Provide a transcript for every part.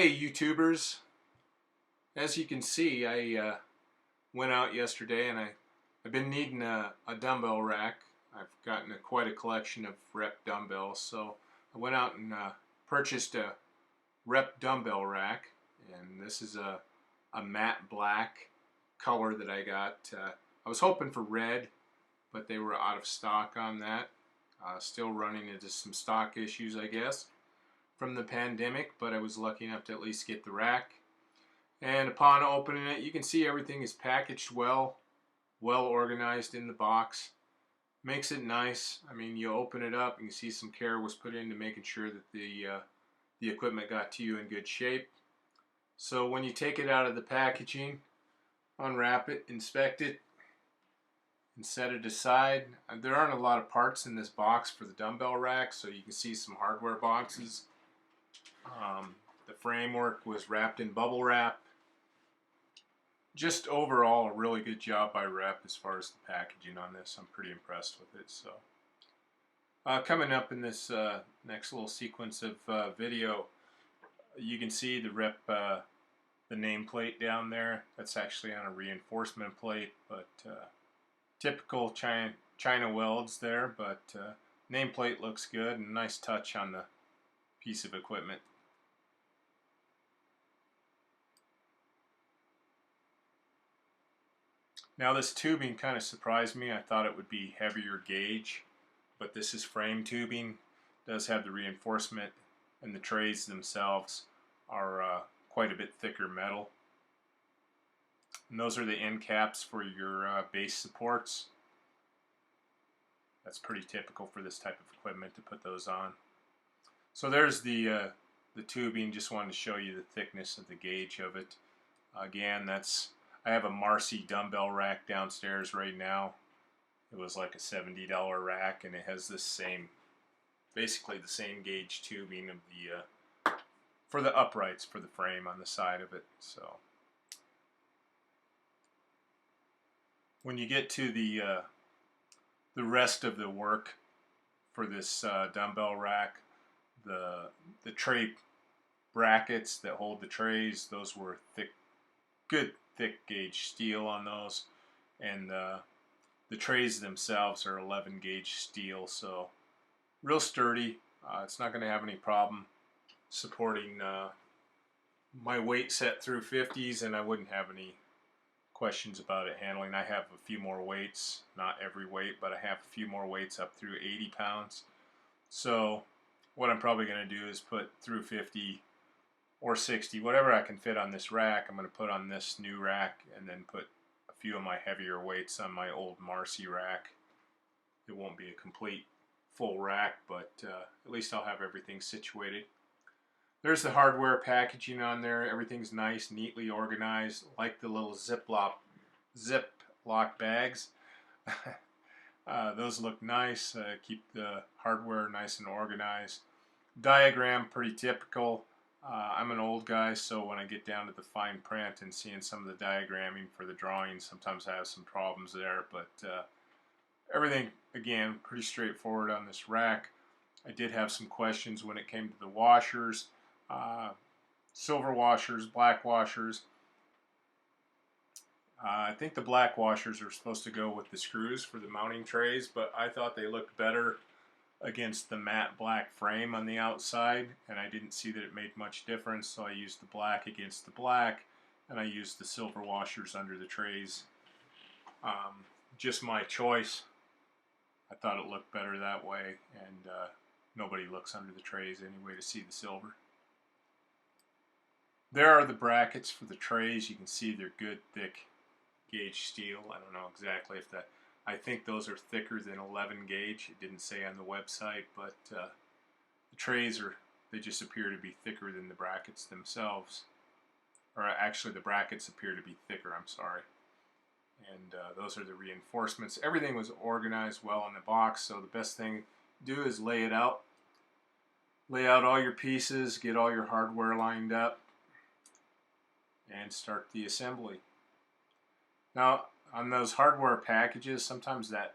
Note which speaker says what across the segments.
Speaker 1: Hey YouTubers, as you can see I went out yesterday and I've been needing a dumbbell rack. I've gotten quite a collection of rep dumbbells, so I went out and purchased a rep dumbbell rack, and this is a matte black color that I got. I was hoping for red, but they were out of stock on that. Still running into some stock issues, I guess, from the pandemic, but I was lucky enough to at least get the rack. And upon opening it, you can see everything is packaged well organized in the box. Makes it nice. I mean, you open it up and you see some care was put into making sure that the equipment got to you in good shape. So when you take it out of the packaging, unwrap it, inspect it, and set it aside. There aren't a lot of parts in this box for the dumbbell rack, so you can see some hardware boxes. The framework was wrapped in bubble wrap. Just overall a really good job by Rep as far as the packaging on this. I'm pretty impressed with it. So coming up in this next little sequence of video, you can see the Rep the nameplate down there. That's actually on a reinforcement plate, but typical China welds there, but nameplate looks good and nice touch on the piece of equipment. Now this tubing kind of surprised me. I thought it would be heavier gauge, but this is frame tubing. It does have the reinforcement, and the trays themselves are quite a bit thicker metal. And those are the end caps for your base supports. That's pretty typical for this type of equipment to put those on. So there's the tubing. Just wanted to show you the thickness of the gauge of it. Again, I have a Marcy dumbbell rack downstairs right now. It was like a $70 rack, and it has this basically the same gauge tubing of for the uprights for the frame on the side of it. So when you get to the rest of the work for this dumbbell rack, the tray brackets that hold the trays, those were good thick gauge steel on those, and the trays themselves are 11 gauge steel, so real sturdy. It's not going to have any problem supporting my weight set through 50s, and I wouldn't have any questions about it handling. I have a few more weights, not every weight, but I have a few more weights up through 80 pounds. So what I'm probably going to do is put through 50 or 60, whatever I can fit on this rack, I'm going to put on this new rack, and then put a few of my heavier weights on my old Marcy rack. It won't be a complete full rack, but at least I'll have everything situated. There's the hardware packaging on there. Everything's nice, neatly organized, like the little Ziploc bags. Those look nice. Keep the hardware nice and organized. Diagram pretty typical. I'm an old guy, so when I get down to the fine print and seeing some of the diagramming for the drawings, sometimes I have some problems there, but everything, again, pretty straightforward on this rack. I did have some questions when it came to the washers, silver washers, black washers. I think the black washers are supposed to go with the screws for the mounting trays, but I thought they looked better against the matte black frame on the outside, and I didn't see that it made much difference, so I used the black against the black, and I used the silver washers under the trays. Just my choice. I thought it looked better that way, and nobody looks under the trays anyway to see the silver. There are the brackets for the trays. You can see they're good thick gauge steel. I don't know exactly if I think those are thicker than 11 gauge. It didn't say on the website, but the trays they just appear to be thicker than the brackets themselves. Or actually the brackets appear to be thicker, I'm sorry. And those are the reinforcements. Everything was organized well in the box, so the best thing to do is lay it out. Lay out all your pieces, get all your hardware lined up, and start the assembly. Now, on those hardware packages, sometimes that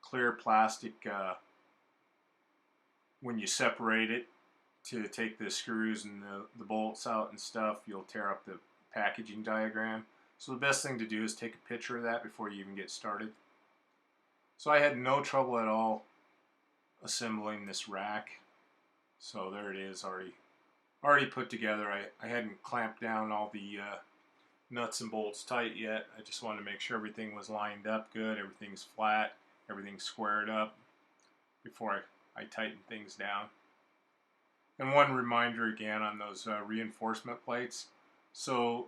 Speaker 1: clear plastic, when you separate it to take the screws and the bolts out and stuff, you'll tear up the packaging diagram. So the best thing to do is take a picture of that before you even get started. So I had no trouble at all assembling this rack. So there it is, already put together. I hadn't clamped down all the nuts and bolts tight yet. I just wanted to make sure everything was lined up good, everything's flat, everything's squared up before I tighten things down. And one reminder again on those reinforcement plates. So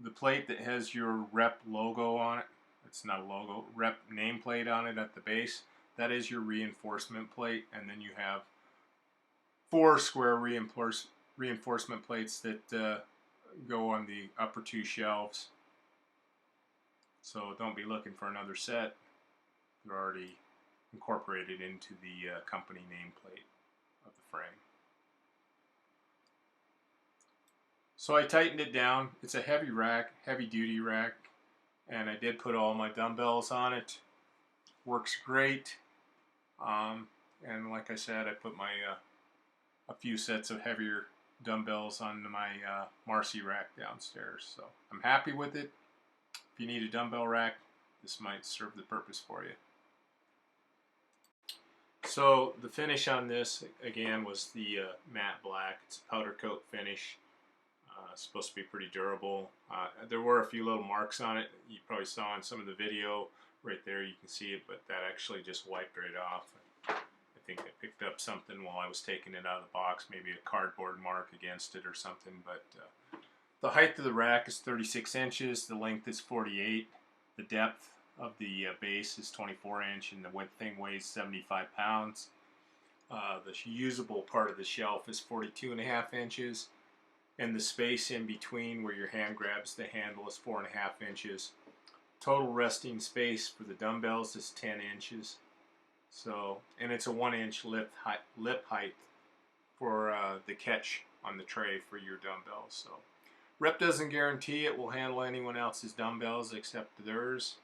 Speaker 1: the plate that has your rep logo on it, it's not a logo, rep nameplate on it at the base, that is your reinforcement plate. And then you have 4 square reinforcement plates that go on the upper 2 shelves. So don't be looking for another set. They're already incorporated into the company nameplate of the frame. So I tightened it down. It's a heavy rack, heavy duty rack, and I did put all my dumbbells on it. Works great. And like I said, I put my a few sets of heavier dumbbells on my Marcy rack downstairs. So I'm happy with it. If you need a dumbbell rack, this might serve the purpose for you. So the finish on this, again, was the matte black. It's a powder coat finish. Supposed to be pretty durable. There were a few little marks on it. You probably saw in some of the video right there. You can see it, but that actually just wiped right off. I think I picked up something while I was taking it out of the box, maybe a cardboard mark against it or something. But the height of the rack is 36 inches. The length is 48. The depth of the base is 24 inch, and the width thing weighs 75 pounds. The usable part of the shelf is 42.5 inches. And the space in between where your hand grabs the handle is 4.5 inches. Total resting space for the dumbbells is 10 inches. So, and it's a 1-inch lip height for the catch on the tray for your dumbbells. So, Rep doesn't guarantee it will handle anyone else's dumbbells except theirs.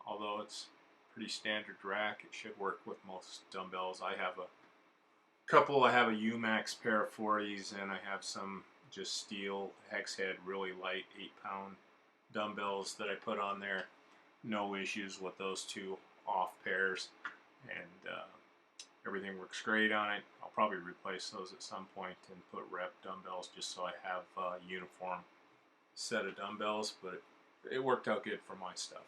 Speaker 1: Although it's a pretty standard rack, it should work with most dumbbells. I have a couple. I have a UMax pair of 40s, and I have some just steel hex head, really light 8-pound dumbbells that I put on there. No issues with those 2 off pairs, and everything works great on it. I'll probably replace those at some point and put Rep dumbbells just so I have a uniform set of dumbbells, but it worked out good for my stuff.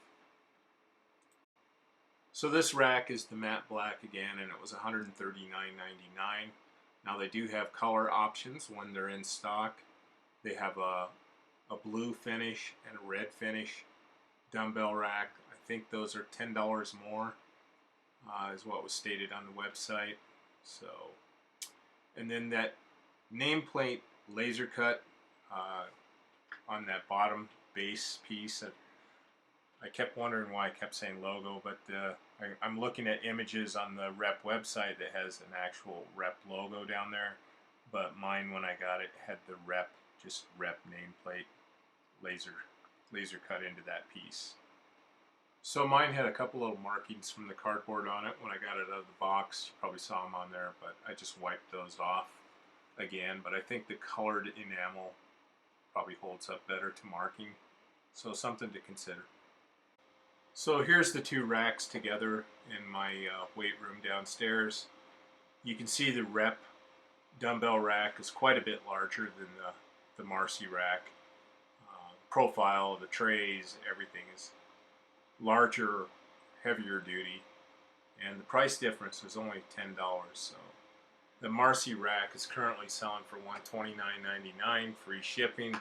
Speaker 1: So this rack is the matte black again, and it was $139.99. Now they do have color options when they're in stock. They have a blue finish and a red finish dumbbell rack. I think those are $10 more, is what was stated on the website. So, and then that nameplate laser cut on that bottom base piece. I kept wondering why I kept saying logo, but I'm looking at images on the Rep website that has an actual Rep logo down there, but mine, when I got it, had the Rep nameplate laser cut into that piece. So mine had a couple little markings from the cardboard on it when I got it out of the box. You probably saw them on there, but I just wiped those off again. But I think the colored enamel probably holds up better to marking, so something to consider. So here's the 2 racks together in my weight room downstairs. You can see the Rep dumbbell rack is quite a bit larger than the Marcy rack. Profile, the trays, everything is larger, heavier duty, and the price difference is only $10. So the Marcy rack is currently selling for $129.99 free shipping.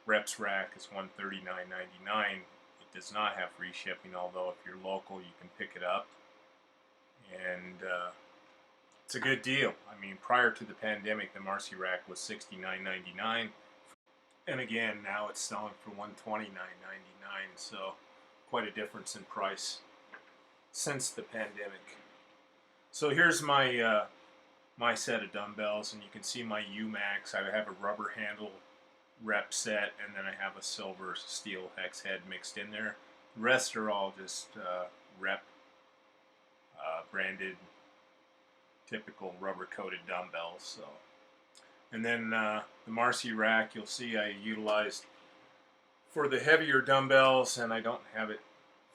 Speaker 1: Rep's rack is $139.99. Does not have free shipping, although if you're local you can pick it up, and it's a good deal. I mean, prior to the pandemic the Marcy rack was $69.99, and again now it's selling for $129.99, so quite a difference in price since the pandemic. So here's my my set of dumbbells, and you can see my UMax. I have a rubber handle Rep set, and then I have a silver steel hex head mixed in there. The rest are all just Rep branded typical rubber-coated dumbbells. So, and then the Marcy rack, you'll see I utilized for the heavier dumbbells, and I don't have it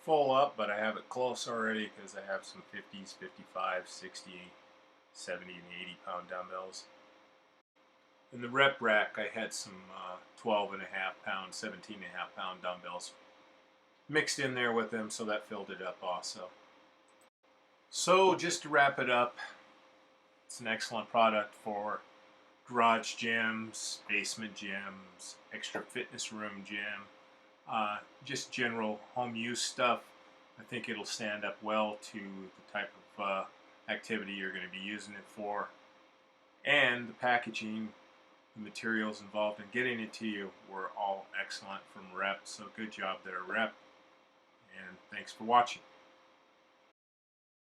Speaker 1: full up, but I have it close already because I have some 50s, 55, 60, 70, and 80 pound dumbbells. In the rep rack, I had some 12 and a half pound, 17 and a half pound dumbbells mixed in there with them, so that filled it up also. So just to wrap it up, it's an excellent product for garage gyms, basement gyms, extra fitness room gym, just general home use stuff. I think it'll stand up well to the type of activity you're going to be using it for. And the packaging, the materials involved in getting it to you were all excellent from Rep, so good job there, Rep. And thanks for watching.